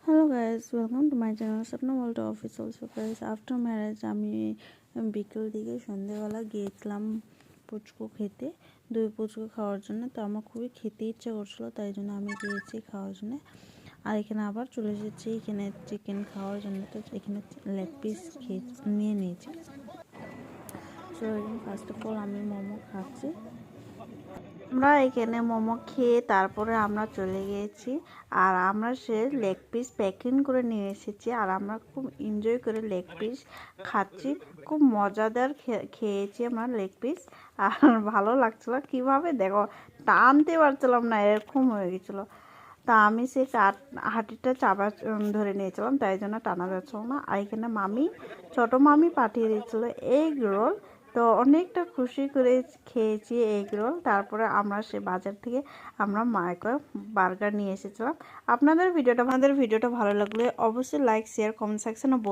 Hello guys, welcome to my channel Sapna World Official. So guys, after marriage আমি বিকেল দিকে সন্ধ্যাবেলা গিয়েছিলাম পুচকু খেতে, দই পুচকু খাওয়ার জন্য। তো আমার খুবই খেতে ইচ্ছা করছিল, তাই জন্য আমি গিয়েছি খাওয়ার জন্য। আর এখানে আবার চলে এসেছি এখানে চিকেন খাওয়ার জন্য। তো এখানে লেগ পিস নিয়ে নিয়েছি। সো এখানে ফার্স্ট অফ অল আমি মোমো খাচ্ছি। আমরা এখানে মোমো খেয়ে তারপরে আমরা চলে গিয়েছি, আর আমরা সে লেগ পিস প্যাকিং করে নিয়ে এসেছি, আর আমরা খুব এনজয় করে লেগ পিস খাচ্ছি। খুব মজাদার খেয়েছি আমরা লেগ পিস, আর ভালো লাগছিলো। কিভাবে দেখো টানতে পারছিলাম না, এরকম হয়ে গেছিলো। তা আমি সেই হাঁটিটা চাপা ধরে নিয়েছিলাম, তাই জন্য টানা যাচ্ছিল না। আর এখানে ছোটো মামি পাঠিয়ে দিয়েছিলো এগ রোল। তো অনেকটা খুশি করে খেয়েছি এগ রোল। তারপরে আমরা সে বাজার থেকে আমরা মাইক্রো বার্গার নিয়ে এসেছিলাম। আপনাদের ভিডিওটা ভালো লাগলে অবশ্যই লাইক, শেয়ার, কমেন্ট সেকশনে বলুন।